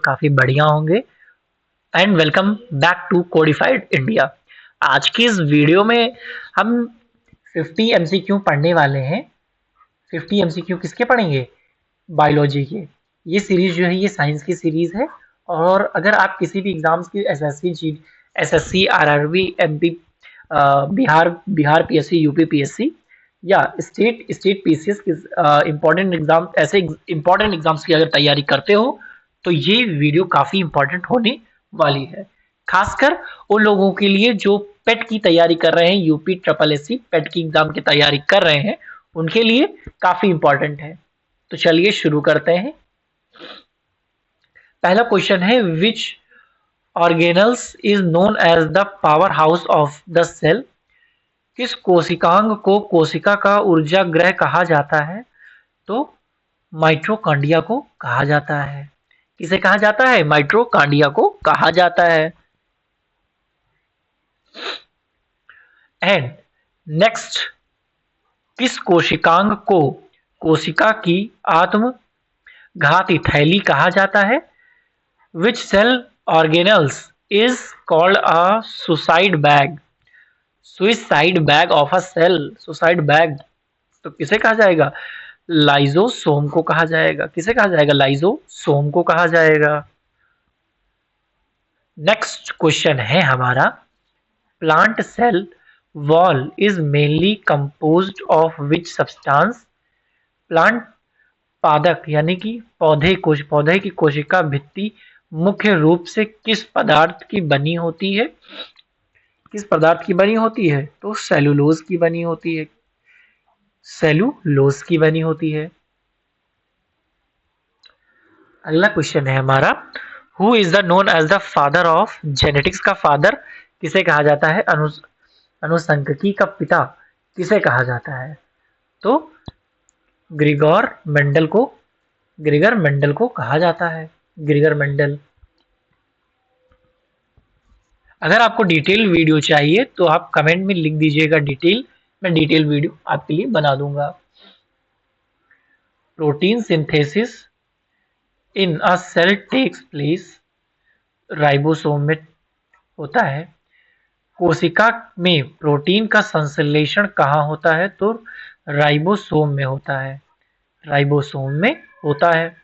काफी बढ़िया होंगे। And welcome back to Codified India. आज की इस वीडियो में हम 50 एमसीक्यू पढ़ने वाले हैं। 50 एमसीक्यू किसके पढ़ेंगे? बायोलॉजी के। ये सीरीज जो है ये साइंस की सीरीज है। और अगर आप किसी भी एग्जाम्स की SSC, RRB, MP, Bihar PSC, UP PSC या स्टेट पीसीएस की इम्पोर्टेंट एग्जाम, ऐसे इम्पोर्टेंट एग्जाम्स की अगर तैयारी करते हो तो ये वीडियो काफी इम्पोर्टेंट होने वाली है। खासकर उन लोगों के लिए जो पेट की तैयारी कर रहे हैं, यूपी ट्रिपल एससी पेट की एग्जाम की तैयारी कर रहे हैं, उनके लिए काफी इम्पोर्टेंट है। तो चलिए शुरू करते हैं। पहला क्वेश्चन है, which organelles is known as the power house of the cell? किस कोशिकांग को कोशिका का ऊर्जा ग्रह कहा जाता है? तो माइटोकॉन्ड्रिया को कहा जाता है। किसे कहा जाता है? माइटोकॉन्ड्रिया को कहा जाता है। एंड नेक्स्ट, किस कोशिकांग को कोशिका की आत्म घाती थैली कहा जाता है? Which cell organelles is called a suicide bag? Suicide bag of a cell, suicide bag. तो किसे कहा जाएगा? लाइजोसोम को कहा जाएगा। किसे कहा जाएगा? लाइजोसोम को कहा जाएगा। नेक्स्ट क्वेश्चन है हमारा, plant cell wall is mainly composed of which substance? Plant पादप यानी कि पौधे की कोशिका भित्ति मुख्य रूप से किस पदार्थ की बनी होती है? किस पदार्थ की बनी होती है? तो सेलुलोज की बनी होती है। सेलुलोज की बनी होती है। अगला क्वेश्चन है हमारा, who is the known as the father of genetics? का फादर किसे कहा जाता है? अनुसंख्यिकी का पिता किसे कहा जाता है? तो ग्रिगोर मेंडल को कहा जाता है। ग्रिगर मेंडल। अगर आपको डिटेल वीडियो चाहिए तो आप कमेंट में लिख दीजिएगा डिटेल, मैं डिटेल वीडियो आपके लिए बना दूंगा। Protein synthesis in a sale tax place ribosome में होता है। कोशिका में प्रोटीन का संश्लेषण कहाँ होता है? तो राइबोसोम में होता है। राइबोसोम में होता है।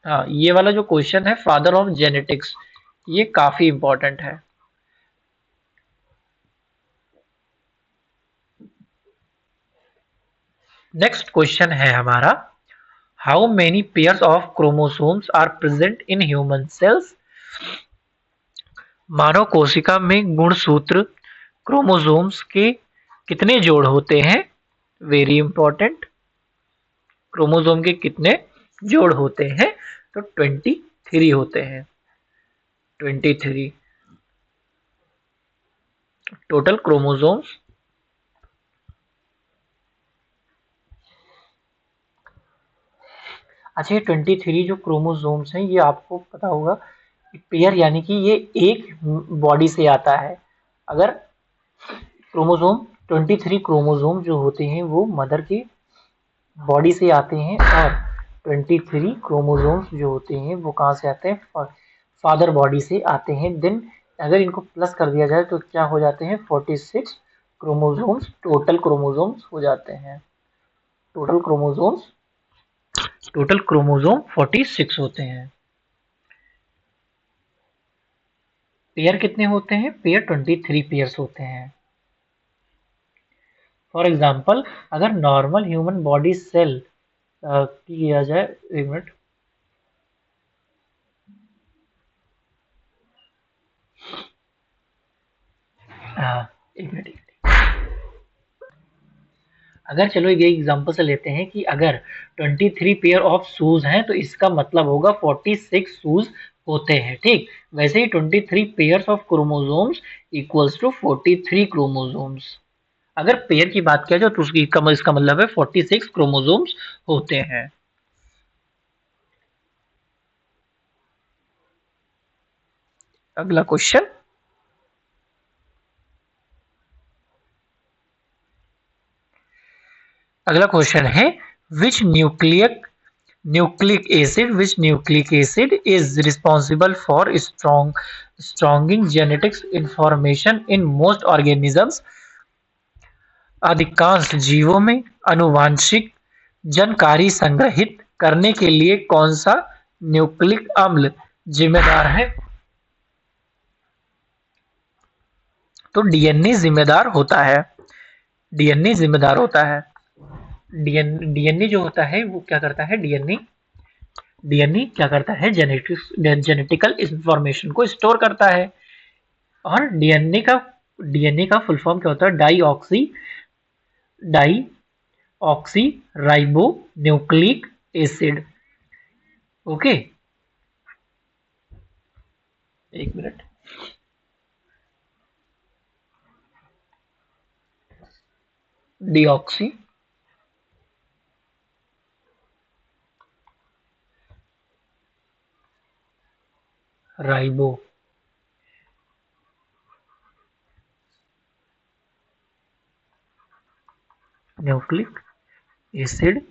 हाँ, ये वाला जो क्वेश्चन है फादर ऑफ जेनेटिक्स, ये काफी इंपॉर्टेंट है। नेक्स्ट क्वेश्चन है हमारा, how many pairs of chromosomes are present in human cells? मानव कोशिका में गुणसूत्र क्रोमोसोम्स के कितने जोड़ होते हैं? Very important. क्रोमोसोम के कितने जोड़ होते हैं? तो 23 होते हैं। 23 टोटल क्रोमोसोम्स। अच्छा, ये 23 जो क्रोमोसोम्स हैं, ये आपको पता होगा पेयर यानी कि ये एक बॉडी से आता है। अगर क्रोमोसोम 23 क्रोमोसोम जो होते हैं वो मदर की बॉडी से आते हैं, और 23 क्रोमोसोम्स जो होते हैं वो कहाँ से आते हैं? फादर बॉडी से आते हैं। देन अगर इनको प्लस कर दिया जाए तो क्या हो जाते हैं? 46 क्रोमोसोम्स टोटल क्रोमोसोम्स हो जाते हैं। टोटल क्रोमोसोम 46 होते हैं। पेयर कितने होते हैं? पेयर 23 पेयर्स होते हैं। फॉर एग्जाम्पल, अगर नॉर्मल ह्यूमन बॉडी सेल की किया जाए, एक मिनट, एक मिनट, अगर चलो ये एग्जांपल से लेते हैं कि अगर 23 पेयर ऑफ शूज हैं तो इसका मतलब होगा 46 शूज होते हैं। ठीक वैसे ही 23 pairs of chromosomes equals to 43 chromosomes. अगर पेयर की बात किया जाए तो इसका मतलब है 46 क्रोमोसोम्स होते हैं। अगला क्वेश्चन, है विच nucleic nucleic acid, which nucleic acid is responsible for stronging genetics information in most organisms. अधिकांश जीवों में आनुवांशिक जानकारी संग्रहित करने के लिए कौन सा न्यूक्लिक अम्ल जिम्मेदार है? तो डीएनए जिम्मेदार होता है। डीएनए जिम्मेदार होता है। डीएनए जो होता है वो क्या करता है? डीएनए क्या करता है? जेनेटिकल इंफॉर्मेशन को स्टोर करता है। और डीएनए का फुल फॉर्म क्या होता है? Die oxy ribo nucleic acid. Okay, एक मिनट। डीऑक्सी राइबो न्यूक्लिक एसिड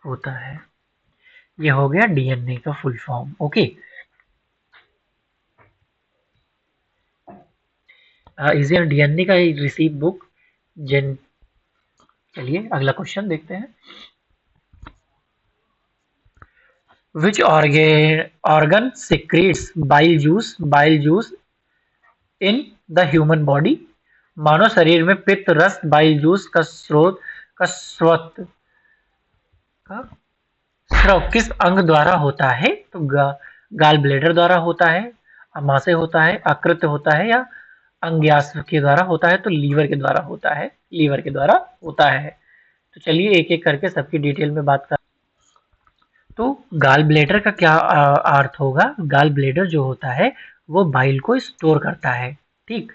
होता है। ये हो गया डीएनए का full form. Okay, is DNA का रिसीव बुक जेन। चलिए अगला क्वेश्चन देखते हैं। Which organ secretes bile juice in the human body? मानव शरीर में पित्त रस बाइल जूस का स्राव किस अंग द्वारा होता है? तो गाल ब्लेडर द्वारा होता है, अमाशय होता है, अकृत्य होता है, या अंग्यास्त्र के द्वारा होता है? तो लीवर के द्वारा होता है। लीवर के द्वारा होता है। तो चलिए एक एक करके सबकी डिटेल में बात कर। तो गाल ब्लेडर का क्या अर्थ होगा? गाल ब्लेडर जो होता है वो बाइल को स्टोर करता है। ठीक,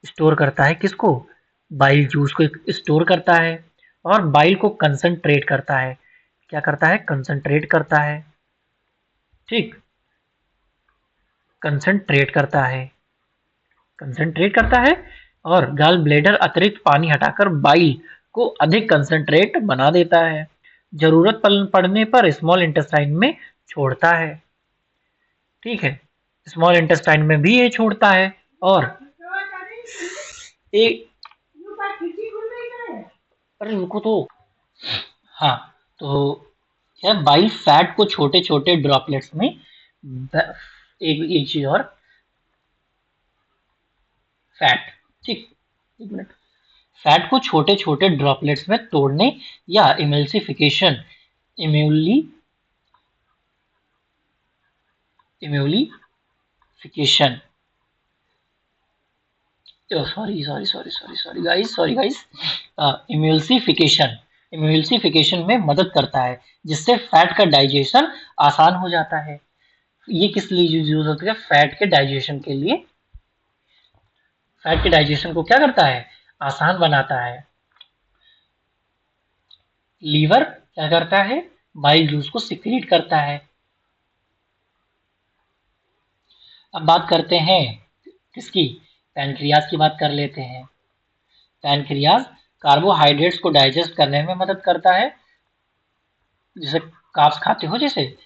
स्टोर करता है किसको? बाइल जूस को स्टोर करता है और बाइल को कंसंट्रेट करता है। क्या करता है? कंसंट्रेट करता है। ठीक, कंसंट्रेट करता है। कंसंट्रेट करता है और गाल ब्लेडर अतिरिक्त पानी हटाकर बाइल को अधिक कंसंट्रेट बना देता है। जरूरत पड़ने पर स्मॉल इंटेस्टाइन में छोड़ता है। ठीक है, स्मॉल इंटेस्टाइन में भी ये छोड़ता है। और एक अरे रुको तो, हाँ, तो यह बाइल फैट को छोटे छोटे ड्रॉपलेट्स में एक चीज और, फैट, ठीक, एक मिनट, फैट को छोटे छोटे ड्रॉपलेट्स में तोड़ने या इमल्सिफिकेशन इम्यूलिफिकेशन इमल्सिफिकेशन में मदद करता है, जिससे फैट का डाइजेशन आसान हो जाता है। ये किस लिए यूज होता है? फैट के डाइजेशन के लिए। फैट के डाइजेशन को क्या करता है? आसान बनाता है। लीवर क्या करता है? बाइल जूस को सिक्रीट करता है। अब बात करते हैं किसकी? पैनक्रियाज की बात कर लेते हैं। पैनक्रियाज कार्बोहाइड्रेट्स को डाइजेस्ट करने में मदद करता है। जैसे कार्ब्स खाते हो, जैसे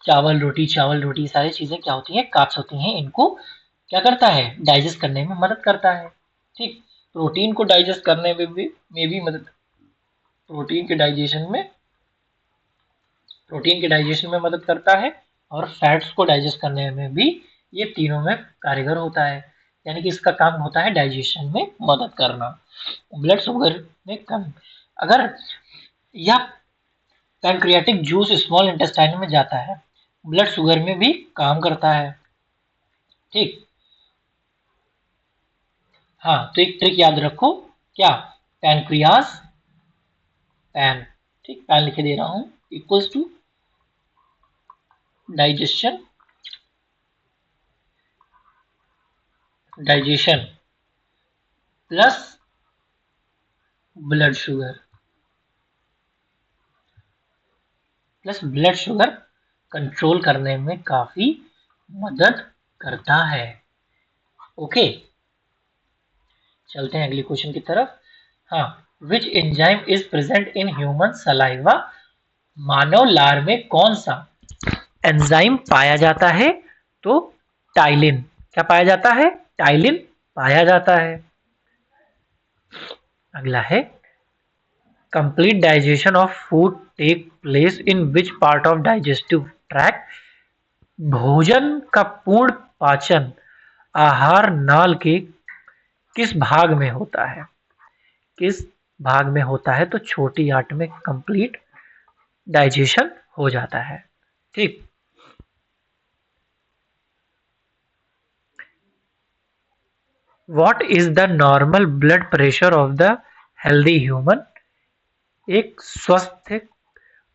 चावल रोटी सारी चीजें क्या होती हैं? कार्ब्स होती हैं। इनको क्या करता है? डाइजेस्ट करने में मदद करता है। ठीक, प्रोटीन को डाइजेस्ट करने में भी मदद, प्रोटीन के डाइजेशन में मदद करता है। और फैट्स को डाइजेस्ट करने में भी ये तीनों में कारीगर होता है। यानी कि इसका काम होता है डाइजेशन में मदद करना। ब्लड शुगर में कम, अगर यह पैनक्रियाटिक जूस स्मॉल इंटेस्टाइन में जाता है, ब्लड शुगर में भी काम करता है। ठीक, हाँ, तो एक ट्रिक याद रखो, क्या? पैनक्रियाज, पैन, ठीक, पैन लिखे दे रहा हूं, equals to digestion plus blood sugar control करने में काफी मदद करता है। ओके, चलते हैं अगले क्वेश्चन की तरफ। हाँ, which enzyme is present in human saliva मानव लार में कौन सा एंजाइम पाया जाता है? तो टाइलिन। क्या पाया जाता है? टाइलिन पाया जाता है। अगला है complete digestion of food take place in which part of digestive tract? भोजन का पूर्ण पाचन आहार नाल के किस भाग में होता है? किस भाग में होता है? तो छोटी आंत में कंप्लीट डाइजेशन हो जाता है। ठीक। What is the normal blood pressure of the healthy human? एक स्वस्थ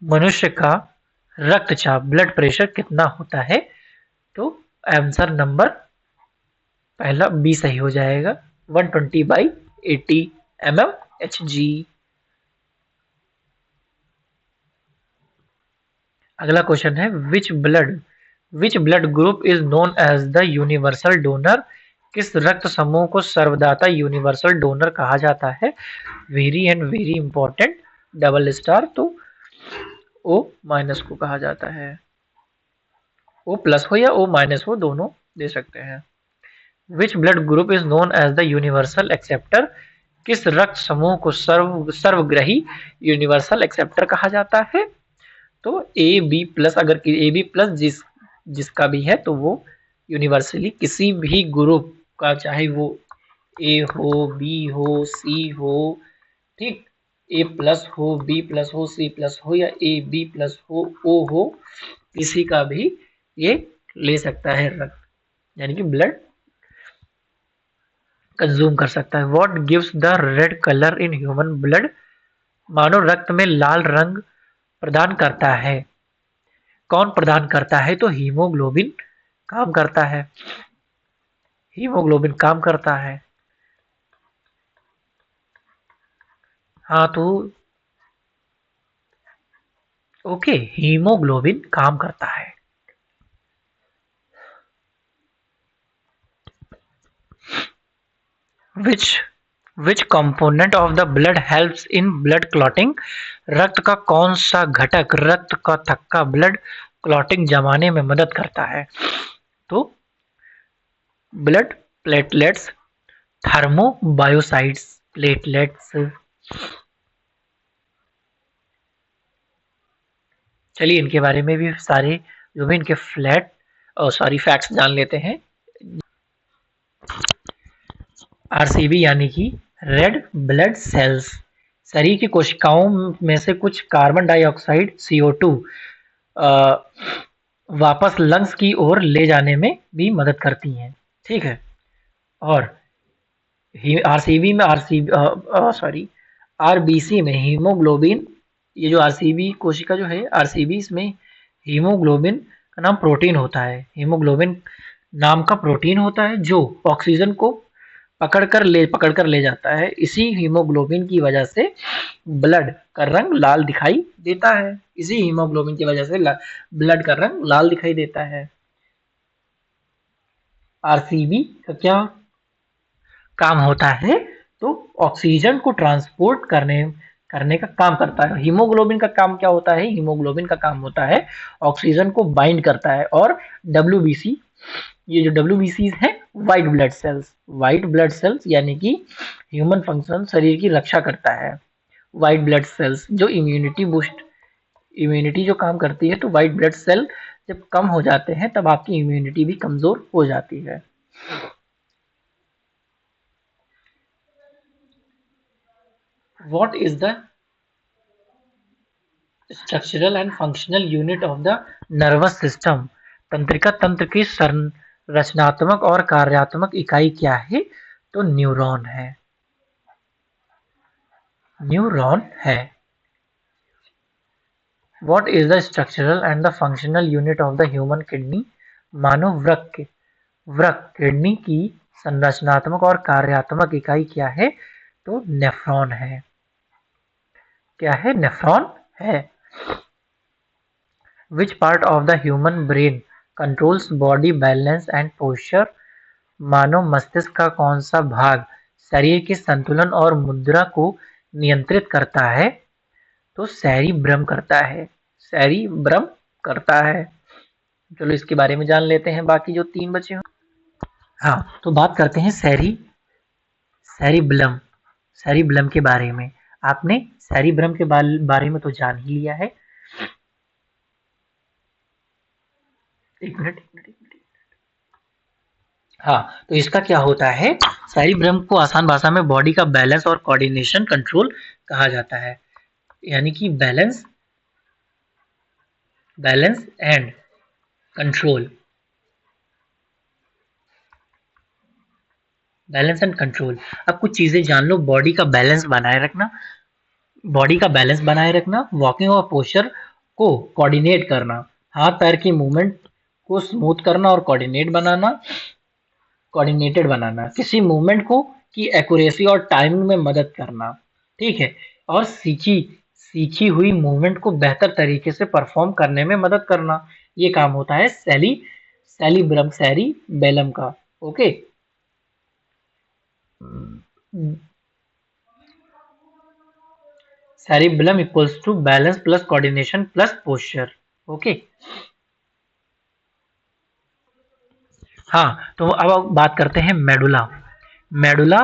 मनुष्य का रक्तचाप ब्लड प्रेशर कितना होता है? तो आंसर नंबर पहला बी सही हो जाएगा, 120/80 mmHg। अगला क्वेश्चन है which blood group is known as the universal donor? किस रक्त समूह को सर्वदाता यूनिवर्सल डोनर कहा जाता है? Very and very important, double star. तो ओ माइनस को कहा जाता है। ओ प्लस हो या ओ माइनस हो, दोनों दे सकते हैं। Which blood group is known as the universal acceptor? किस रक्त समूह को सर्वग्रही यूनिवर्सल एक्सेप्टर कहा जाता है? तो ए बी प्लस, अगर ए बी प्लस जिसका भी है तो वो यूनिवर्सली किसी भी ग्रुप का, चाहे वो ए हो, बी हो, सी हो, ठीक, ए प्लस हो, बी प्लस हो, सी प्लस हो या ए बी प्लस हो, ओ हो, किसी का भी ये ले सकता है रक्त, यानी कि ब्लड कंज्यूम कर सकता है। What gives the red colour in human blood? मानव रक्त में लाल रंग प्रदान करता है। कौन प्रदान करता है? तो हीमोग्लोबिन काम करता है। हीमोग्लोबिन काम करता है। हाँ तो ओके, हीमोग्लोबिन काम करता है। विच component of the blood helps in blood clotting? रक्त का कौन सा घटक रक्त का थक्का ब्लड क्लॉटिंग जमाने में मदद करता है? तो ब्लड प्लेटलेट्स, थर्मोबायोसाइट्स, प्लेटलेट्स। चलिए इनके बारे में भी सारे जो भी इनके फैक्ट्स जान लेते हैं। आरसीबी यानी कि रेड ब्लड सेल्स शरीर की कोशिकाओं में से कुछ कार्बन डाइऑक्साइड CO2 वापस लंग्स की ओर ले जाने में भी मदद करती हैं। ठीक है। और आरसीबी में आरबीसी में हीमोग्लोबिन, ये जो आरसीबी कोशिका जो है आरसीबी, इसमें हीमोग्लोबिन का नाम प्रोटीन होता है। हीमोग्लोबिन नाम का प्रोटीन होता है जो ऑक्सीजन को पकड़ कर ले जाता है। इसी हीमोग्लोबिन की वजह से ब्लड का रंग लाल दिखाई देता है। इसी हीमोग्लोबिन की वजह से ब्लड का रंग लाल दिखाई देता है। आरसीबी का क्या काम होता है? तो ऑक्सीजन को ट्रांसपोर्ट करने का काम करता है। हीमोग्लोबिन का काम क्या होता है? हीमोग्लोबिन का काम होता है ऑक्सीजन को बाइंड करता है। और डब्ल्यूबीसी, ये जो डब्ल्यूबीसी है व्हाइट ब्लड सेल्स यानी कि ह्यूमन फंक्शन, शरीर की रक्षा करता है। व्हाइट ब्लड सेल्स जो इम्यूनिटी जो काम करती है, तो व्हाइट ब्लड सेल जब कम हो जाते हैं तब आपकी इम्यूनिटी भी कमजोर हो जाती है। What is the structural and functional unit of the nervous system? तंत्रिका तंत्र की संरचनात्मक और कार्यात्मक इकाई क्या है? तो न्यूरॉन है। What is the structural and the functional unit of the human kidney? मानव वृक्क किडनी की संरचनात्मक और कार्यात्मक इकाई क्या है? तो नेफ्रॉन है। क्या है? नेफ्रॉन है। Which part of the human brain controls body balance and posture? मानव मस्तिष्क का कौन सा भाग शरीर के संतुलन और मुद्रा को नियंत्रित करता है? तो सेरिब्रम करता है। सेरिब्रम करता है। चलो इसके बारे में जान लेते हैं, बाकी जो 3 बचे हो। हाँ, तो बात करते हैं सेरिब्लम सेरिब्लम के बारे में। आपने सेरिब्रम के बारे में तो जान ही लिया है। एक मिनट। हाँ, तो इसका क्या होता है, सेरिब्रम को आसान भाषा में बॉडी का बैलेंस और कोऑर्डिनेशन कंट्रोल कहा जाता है। यानी कि balance and control, balance and control. अब कुछ चीजें जान लो। बॉडी का बैलेंस बनाए रखना, वॉकिंग और पोस्चर को कोऑर्डिनेट करना, हाथ पैर की मूवमेंट को स्मूथ करना और कोऑर्डिनेटेड बनाना, किसी मूवमेंट को की एक्यूरेसी और टाइमिंग में मदद करना, ठीक है, और सीखी सीखी हुई मूवमेंट को बेहतर तरीके से परफॉर्म करने में मदद करना। ये काम होता है सेरिबेलम का। Okay. Cerebellum equals to balance plus coordination plus posture. Okay. हाँ, तो अब बात करते हैं मेडुला। मेडुला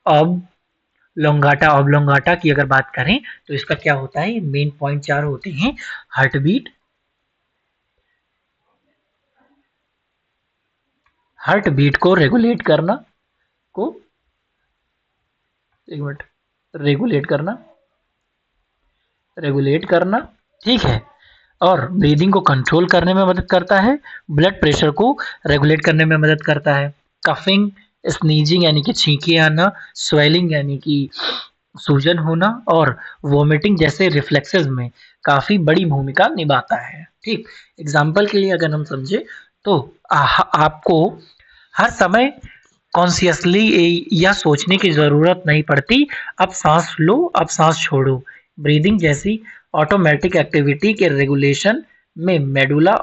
ऑब्लोंगाटा की अगर बात करें तो इसका क्या होता है, मेन पॉइंट 4 होते हैं। हार्ट बीट को रेगुलेट करना, को एक मिनट रेगुलेट करना, ठीक है, और ब्रीदिंग को कंट्रोल करने में मदद करता है, ब्लड प्रेशर को रेगुलेट करने में मदद करता है, कफिंग, स्नीजिंग यानी कि छींके आना, स्वेलिंग यानी कि सूजन होना, और वोमिटिंग जैसे रिफ्लेक्सेस में काफी बड़ी भूमिका निभाता है। ठीक, एग्जाम्पल के लिए अगर हम समझे तो आपको हर समय कॉन्शियसली या सोचने की जरूरत नहीं पड़ती। अब सांस लो, अब सांस छोड़ो, ब्रीदिंग जैसी ऑटोमेटिक एक्टिविटी के रेगुलेशन में मेडुला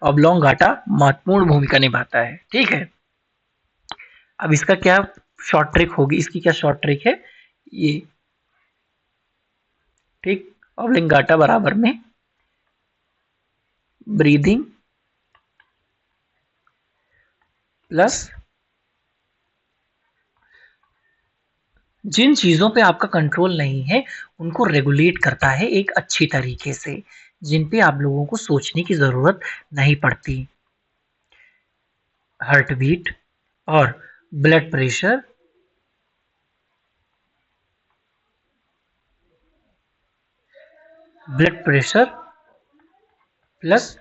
ऑब्लोंगाटा महत्वपूर्ण भूमिका निभाता है। ठीक है, अब इसका क्या शॉर्ट ट्रिक होगी, इसकी क्या शॉर्ट ट्रिक है ये, ठीक, ऑब्लोंगाटा बराबर में ब्रीदिंग प्लस जिन चीजों पे आपका कंट्रोल नहीं है उनको रेगुलेट करता है एक अच्छी तरीके से, जिन पे आप लोगों को सोचने की जरूरत नहीं पड़ती। हार्ट बीट और ब्लड प्रेशर, प्लस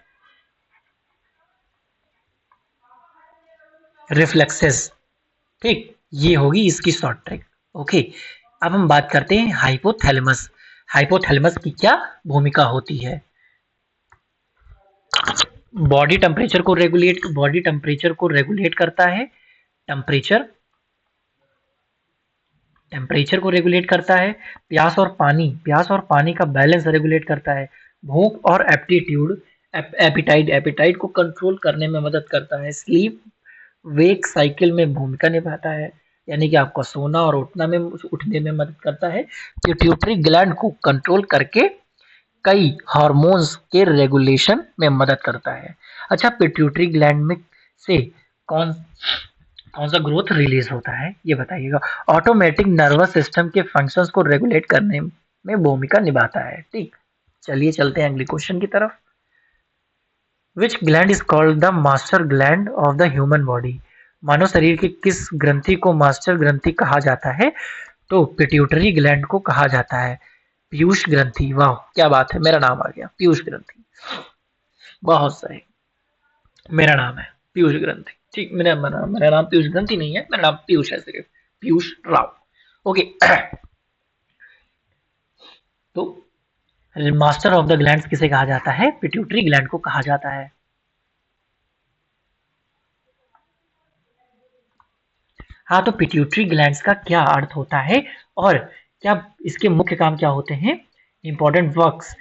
रिफ्लेक्सेस। ठीक, ये होगी इसकी शॉर्ट ट्रिक। ओके, अब हम बात करते हैं हाइपोथैलेमस। हाइपोथैलेमस की क्या भूमिका होती है, बॉडी टेम्परेचर को रेगुलेट करता है, टेम्परेचर टेम्परेचर को रेगुलेट करता है, प्यास और पानी का बैलेंस रेगुलेट करता है, भूख और एपिटाइट को कंट्रोल करने में मदद करता है, स्लीप वेक साइकिल में भूमिका निभाता है, यानी कि आपको सोना और उठने में मदद करता है, पिट्यूटरी ग्लैंड को कंट्रोल करके कई हार्मोन्स के रेगुलेशन में मदद करता है। अच्छा, पिट्यूटरी ग्लैंड में से कौन कौन सा ग्रोथ रिलीज होता है ये बताइएगा। ऑटोमेटिक नर्वस सिस्टम के फंक्शंस को रेगुलेट करने में भूमिका निभाता है। ठीक, चलिए चलते हैं अगले क्वेश्चन की तरफ। Which gland is called the master gland of the human body. मानव शरीर की किस ग्रंथि को मास्टर ग्रंथि कहा जाता है, तो पिट्यूटरी ग्लैंड को कहा जाता है। पीयूष ग्रंथि, वाह क्या बात है, मेरा नाम आ गया, पीयूष ग्रंथि, बहुत सही, मेरा नाम है पीयूष ग्रंथि। ठीक, मेरा नाम पीयूष ग्रंथि नहीं है, मेरा नाम पीयूष है, सिर्फ पीयूष राव। ओके, तो मास्टर ऑफ द ग्लैंड्स किसे कहा जाता है, पिट्यूटरी ग्लैंड को कहा जाता है। हाँ, तो पिट्यूटरी ग्लैंड्स का क्या अर्थ होता है और क्या इसके मुख्य काम क्या होते हैं, important works,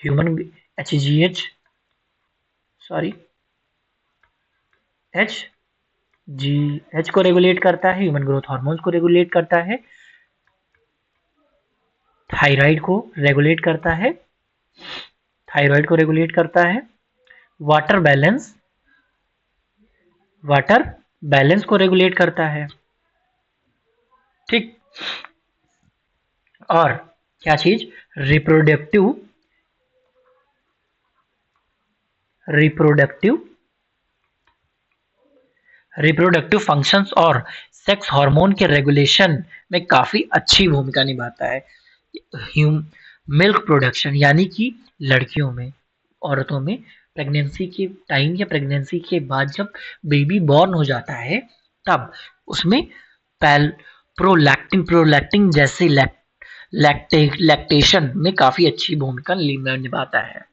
human H sorry H G H को रेगुलेट करता है, ह्यूमन ग्रोथ हार्मोन्स को रेगुलेट करता है, थायराइड को रेगुलेट करता है, थायराइड को रेगुलेट करता है। वाटर बैलेंस, वाटर बैलेंस को रेगुलेट करता है, ठीक। और क्या चीज, रिप्रोडक्टिव, रिप्रोडक्टिव रिप्रोडक्टिव फंक्शंस और सेक्स हार्मोन के रेगुलेशन में काफी अच्छी भूमिका निभाता है। मिल्क प्रोडक्शन, यानी कि लड़कियों में, औरतों में प्रेगनेंसी के टाइम या प्रेगनेंसी के बाद जब बेबी बॉर्न हो जाता है तब उसमें प्रोलैक्टिन प्रोलैक्टिन जैसे लैक्टेशन में काफी अच्छी भूमिका निभाता है।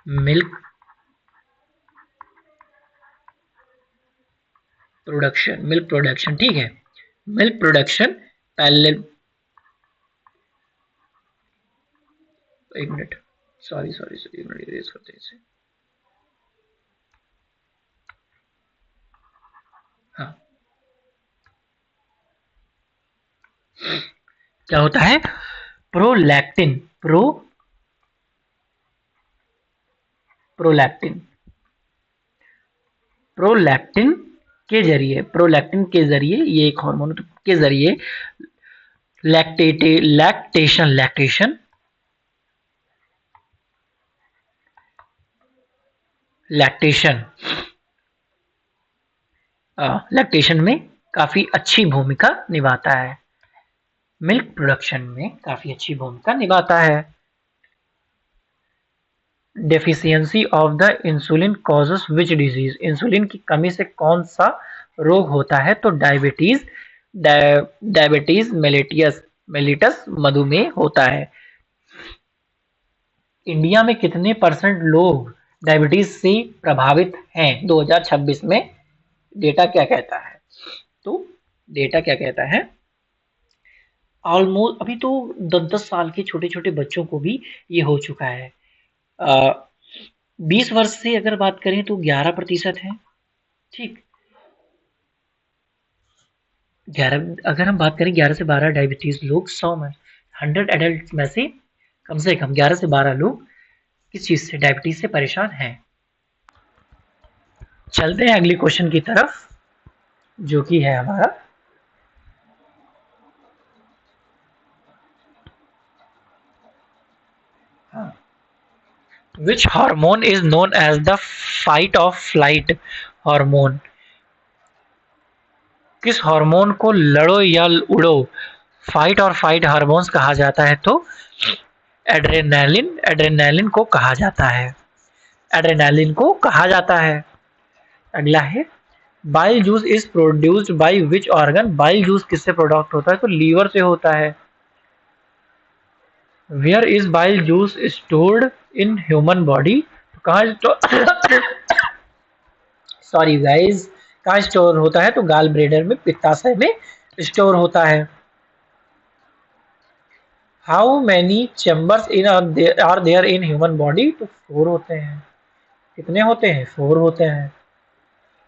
मिल्क प्रोडक्शन, ठीक है। मिल्क प्रोडक्शन पैरेलल, एक मिनट, सॉरी एक मिनट इरेज करते हैं इसे। हाँ, क्या होता है, प्रोलैक्टिन प्रोलैक्टिन के जरिए ये एक हार्मोन के जरिए लैक्टेशन लैक्टेशन में काफी अच्छी भूमिका निभाता है, मिल्क प्रोडक्शन में काफी अच्छी भूमिका निभाता है। Deficiency of the insulin causes which disease, insulin की कमी से कौन सा रोग होता है, तो डायबिटीज मेलिटस मधुमेह होता है। इंडिया में कितने परसेंट लोग डायबिटीज से प्रभावित हैं 2026 में, डेटा क्या कहता है, तो डेटा क्या कहता है, ऑलमोस्ट अभी तो 10-10 साल के छोटे छोटे बच्चों को भी ये हो चुका है। 20 वर्ष से अगर बात करें तो 11% है, ठीक। 11, अगर हम बात करें 11 से 12 डायबिटीज लोग 100 में, 100 एडल्ट में से कम 11 से 12 लोग किस चीज से, डायबिटीज से परेशान हैं। चलते हैं अगली क्वेश्चन की तरफ, जो कि है हमारा which hormone is known as the fight of flight hormone, किस हार्मोन को लड़ो या उड़ो फाइट और फाइट हार्मोन्स कहा जाता है, तो एड्रेनालिन को कहा जाता है, एड्रेनालिन को कहा जाता है। अगला है bile juice is produced by which organ, bile juice किससे प्रोडक्ट होता है, तो लीवर से होता है। Where is bile juice stored in human body, कहाँ सॉरी गाइज, कहाँ स्टोर होता है, तो गाल ब्लेडर में, पित्ताशय में स्टोर होता है। How many chambers in are there in human body, तो 4 होते हैं। कितने होते हैं, 4 होते हैं।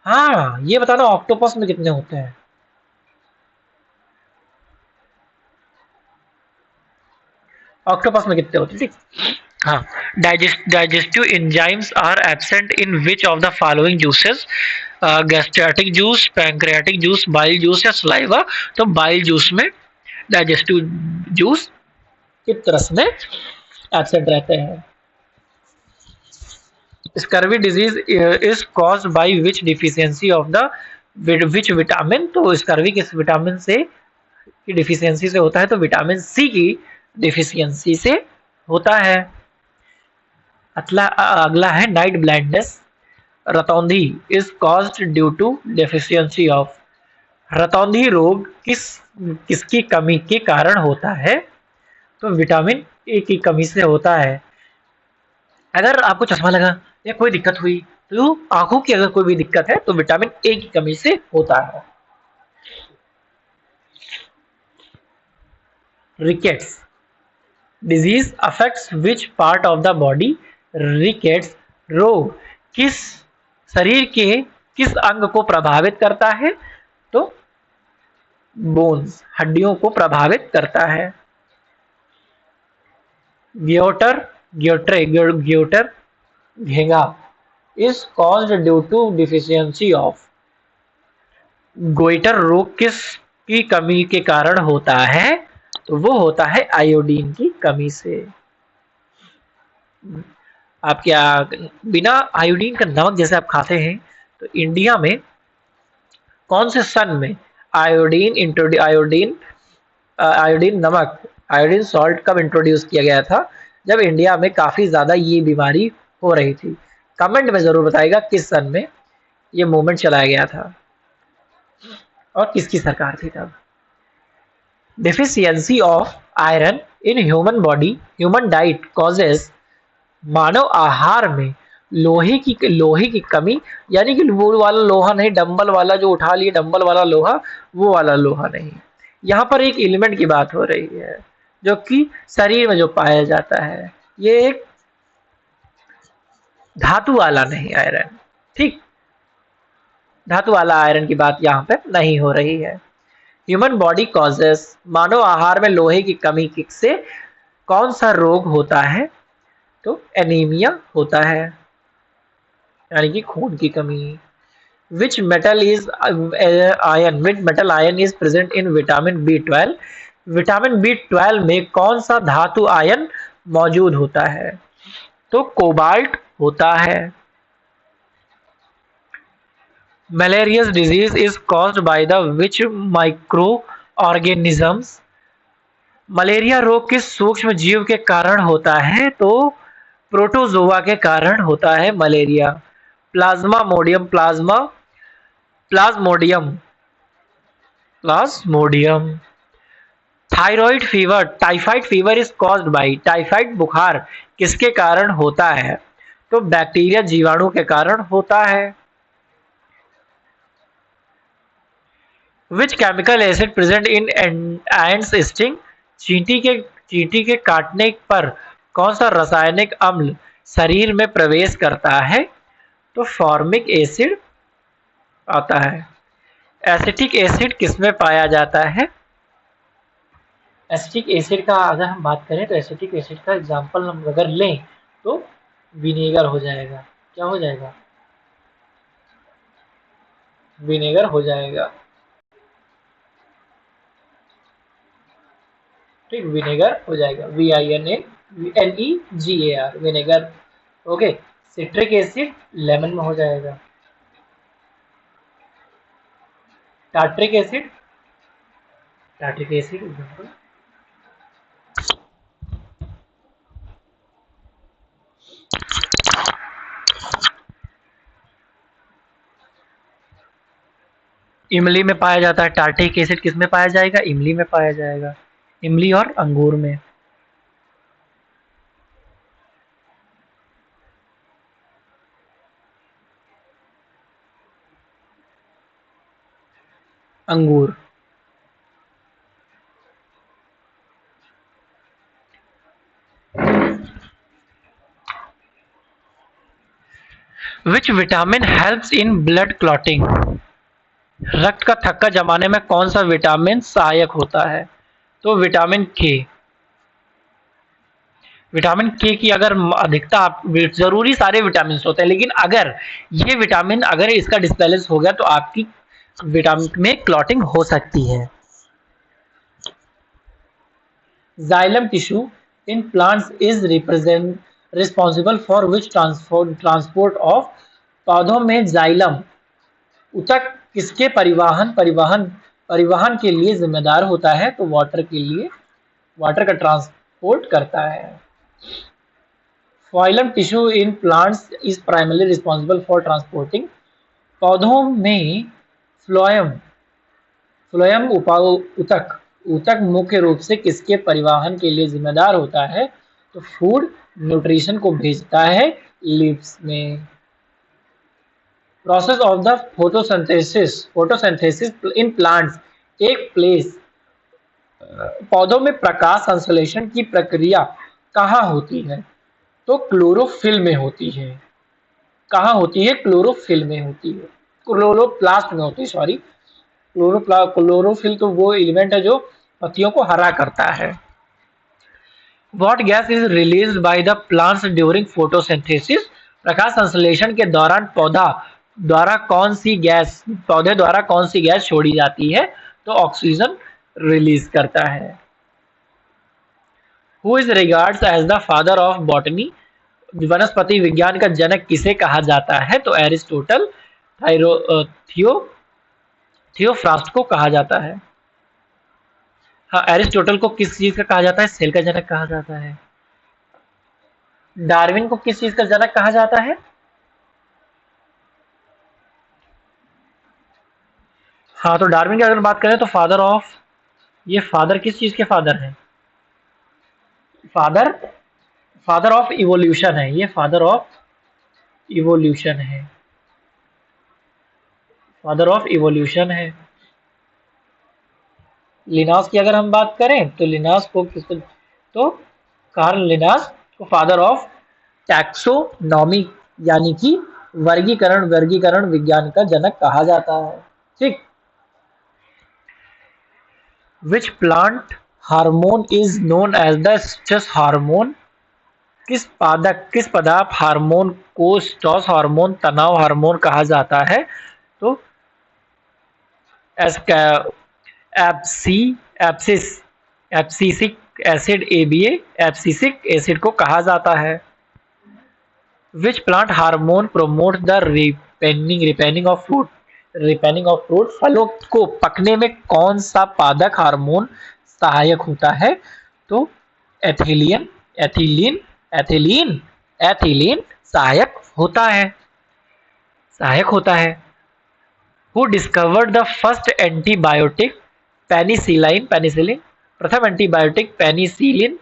हाँ, ये बताना ऑक्टोपस में कितने होते हैं, ऑक्टोपस में कितने होते हैं, ठीक। हाँ, digestive enzymes are absent in which of the following juices, gastric juice, pancreatic juice, bile juice या सलाइवा, तो बाइल जूस में डाइजेस्टिव जूस किस रस में एब्सेंट रहते हैं। Scurvy disease is caused by which deficiency of the which vitamin, तो scurvy किस विटामिन से की डिफिशियंसी से होता है, तो विटामिन सी की डिफिशियंसी से होता है। अगला है नाइट ब्लाइंडनेस, रतौंधी is caused due to deficiency of, रतौंधी रोग किसकी कमी के कारण होता है, तो विटामिन ए की कमी से होता है। अगर आपको चश्मा लगा या कोई दिक्कत हुई, तो आंखों की अगर कोई भी दिक्कत है तो विटामिन ए की कमी से होता है। Rickets disease affects which part of the body, rickets रोग किस शरीर के किस अंग को प्रभावित करता है, तो बोन्स हड्डियों को प्रभावित करता है। ग्योटर ग्योटर घेंगा is caused due to deficiency of. Goitre रोग किस की कमी के कारण होता है? तो वो होता है आयोडीन की कमी से। आप क्या बिना आयोडीन का नमक जैसे आप खाते हैं, तो इंडिया में कौन से सन में आयोडीन नमक, आयोडीन सॉल्ट कब इंट्रोड्यूस किया गया था? जब इंडिया में काफी ज्यादा ये बीमारी हो रही थी। कमेंट में जरूर बताइएगा किस सन में ये मूवमेंट चलाया गया था और किसकी सरकार थी तब। Deficiency of iron in human diet causes. मानव आहार में लोहे की कमी, यानी कि वो वाला लोहा नहीं, डंबल वाला जो उठा लिए, डंबल वाला लोहा, वो वाला लोहा नहीं। यहाँ पर एक एलिमेंट की बात हो रही है जो कि शरीर में जो पाया जाता है, ये एक धातु वाला नहीं आयरन। ठीक, धातु वाला आयरन की बात यहाँ पे नहीं हो रही है। ह्यूमन बॉडी कॉजेस, मानव आहार में लोहे की कमी से कौन सा रोग होता है? तो एनीमिया होता है, यानी कि खून की कमी। Which metal ion is present in vitamin B 12? Vitamin B 12 में कौन सा धातु आयन मौजूद होता है? तो कोबाल्ट होता है। Malarious disease is caused by the which micro organisms? Malaria रोग किस सूक्ष्म जीव के कारण होता है? तो प्रोटोजोआ के कारण होता है malaria. Plasmodium thyroid fever, typhoid fever is caused bye, typhoid बुखार किसके कारण होता है? तो बैक्टीरिया जीवाणु के कारण होता है। Which chemical acid present in ends sting? चींटी के काटने पर कौन सा रासायनिक अम्ल शरीर में प्रवेश करता है? तो फॉर्मिक एसिड आता है। एसिटिक एसिड किसमें पाया जाता है? एसिटिक एसिड का अगर हम बात करें तो एसिटिक एसिड का एग्जाम्पल हम अगर लें तो विनेगर हो जाएगा। क्या हो जाएगा? विनेगर हो जाएगा। ठीक, विनेगर हो जाएगा, VINEGAR, vinegar. Okay, citric acid lemon में हो जाएगा। टार्ट्रिक एसिड एग्जाम्पल इमली में पाया जाता है। टार्ट्रिक एसिड किस में पाया जाएगा? इमली में पाया जाएगा, इमली और अंगूर में। अंगूर। Which vitamin helps in blood clotting? रक्त का थक्का जमाने में कौन सा विटामिन सहायक होता है? तो विटामिन के। विटामिन के की अगर अधिकता, जरूरी सारे विटामिन होते हैं, लेकिन अगर ये विटामिन अगर इसका डिसबैलेंस हो गया तो आपकी विटामिन में क्लॉटिंग हो सकती है। Xylem tissue in plants is responsible for which transport of? पौधों में जाइलम ऊतक किसके परिवहन के लिए जिम्मेदार होता है? तो वाटर का ट्रांसपोर्ट करता है। Phloem tissue in plants is primarily responsible for transporting। पौधों में फ्लोएम ऊतक मुख्य रूप से किसके परिवहन के लिए जिम्मेदार होता है? तो फूड न्यूट्रिशन को भेजता है लीव्स में। Process of the photosynthesis in plants take place. पौधों में प्रकाश संश्लेषण की प्रक्रिया कहाँ होती है? तो क्लोरोफिल में होती है। कहाँ होती है? क्लोरोफिल में होती है, क्लोरोप्लास्ट में होती है, सॉरी। क्लोरोफिल तो वो एलिमेंट है जो पत्तियों को हरा करता है। What gas is released by the plants during photosynthesis? प्रकाश संश्लेषण के दौरान पौधे द्वारा कौन सी गैस छोड़ी जाती है? तो ऑक्सीजन रिलीज करता है। Who is regards as the father of botany? वनस्पति विज्ञान का जनक किसे कहा जाता है? तो एरिस्टोटल, थियोफ्रास्ट को कहा जाता है। हाँ, एरिस्टोटल को किस चीज का कहा जाता है? सेल का जनक कहा जाता है। डार्विन को किस चीज का जनक कहा जाता है? हाँ, तो डार्विन की अगर बात करें तो फादर किस चीज के फादर हैं? फादर फादर ऑफ इवोल्यूशन है। ये फादर ऑफ इवोल्यूशन है। फादर ऑफ इवोल्यूशन है। लिनास की अगर हम बात करें तो लिनास को तो कार्ल लिनास को फादर ऑफ टैक्सोनॉमी यानी कि वर्गीकरण विज्ञान का जनक कहा जाता है। ठीक। Which plant hormone is known as the stress hormone? किस पदार्थ हार्मोन को स्ट्रेस हार्मोन, तनाव हार्मोन कहा जाता है? तो abscisic acid ABA abscisic acid को कहा जाता है। Which plant hormone promote the ripening of fruit? फलों को पकने में कौन सा पादक हार्मोन सहायक होता है? तो एथिलीन सहायक होता है। Who discovered the first antibiotic? Penicillin. प्रथम एंटीबायोटिक पेनिसिलिन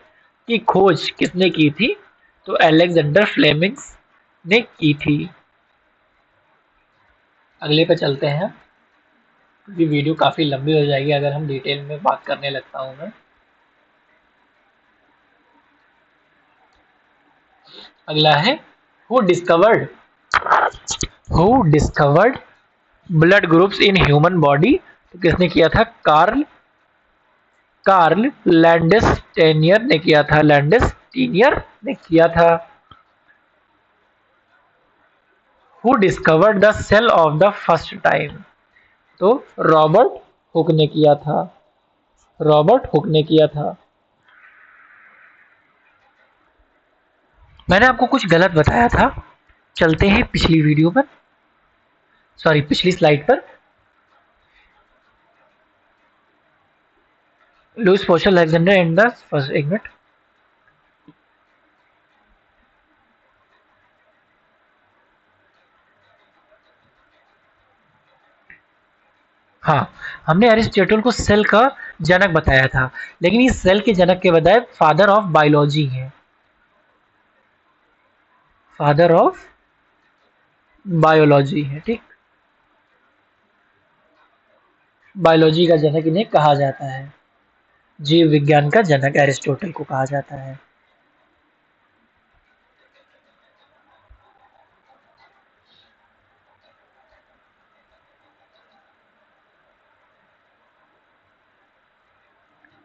की खोज किसने की थी? तो अलेक्जेंडर फ्लेमिंग्स ने की थी। अगले पे चलते हैं, क्योंकि वीडियो काफी लंबी हो जाएगी अगर हम डिटेल में बात करने लगता हूं मैं। अगला है who discovered blood groups in human body? तो किसने किया था? कार्ल लैंडेस्टेनियर ने किया था। Who discovered the cell of the first time? तो रॉबर्ट हुक ने किया था। मैंने आपको कुछ गलत बताया था। चलते हैं पिछली स्लाइड पर। Louis Pasteur Alexander and the first, एक मिनट। हाँ, हमने एरिस्टोटल को सेल का जनक बताया था, लेकिन इस सेल के जनक के बजाय फादर ऑफ बायोलॉजी है। ठीक। बायोलॉजी का जनक इन्हें कहा जाता है। जीव विज्ञान का जनक एरिस्टोटल को कहा जाता है।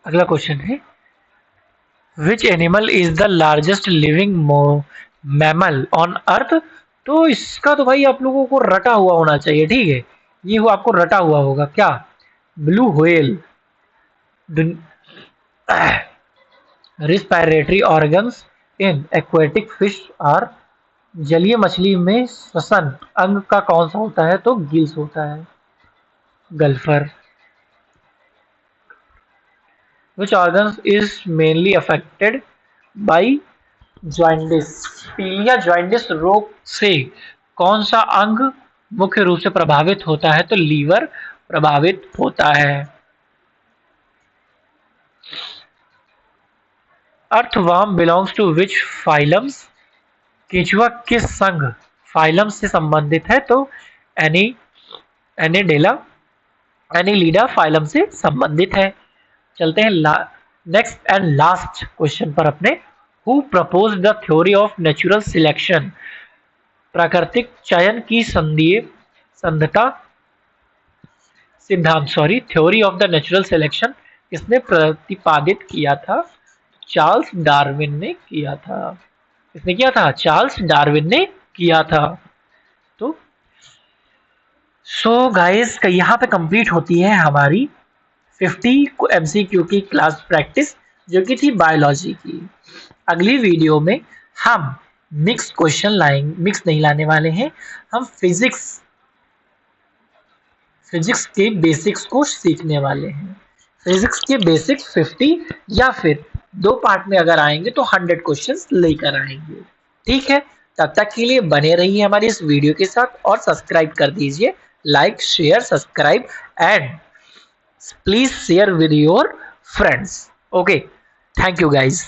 अगला क्वेश्चन है which animal is the largest living mammal on earth? तो इसका तो भाई आप लोगों को रटा हुआ होना चाहिए। ठीक है, ये आपको रटा हुआ होगा क्या? Blue whale. Respiratory organs in aquatic fish are? जलीय मछली में श्वसन अंग का कौन सा होता है? तो गिल्स होता है। गल्फर। Which organs is mainly affected by jaundice? पीलिया जॉइंडिस रोग से कौन सा अंग मुख्य रूप से प्रभावित होता है? तो लीवर प्रभावित होता है। Earthworm belongs to which phylums? केंचुआ किस संघ फाइलम से संबंधित है? तो एनीलिडा फाइलम से संबंधित है। चलते हैं नेक्स्ट एंड लास्ट क्वेश्चन पर अपने। Who propose the theory of natural selection? प्राकृतिक चयन की सिद्धांत sorry theory of the natural selection किसने प्रतिपादित किया था? चार्ल्स डार्विन ने किया था। किसने किया था? चार्ल्स डार्विन ने किया था। तो सो गाइस यहाँ पे कंप्लीट होती है हमारी 50 एमसीक्यू की क्लास प्रैक्टिस, जो कि थी बायोलॉजी की। अगली वीडियो में हम मिक्स क्वेश्चन लाएंगे, मिक्स नहीं लाने वाले हैं, हम फिजिक्स के बेसिक्स को सीखने वाले हैं। फिजिक्स के बेसिक्स 50 या फिर 2 पार्ट में अगर आएंगे तो 100 क्वेश्चंस लेकर आएंगे। ठीक है, तब तक के लिए बने रहिए हमारी इस वीडियो के साथ और सब्सक्राइब कर दीजिए। Like share subscribe and please share with your friends. Okay, thank you guys.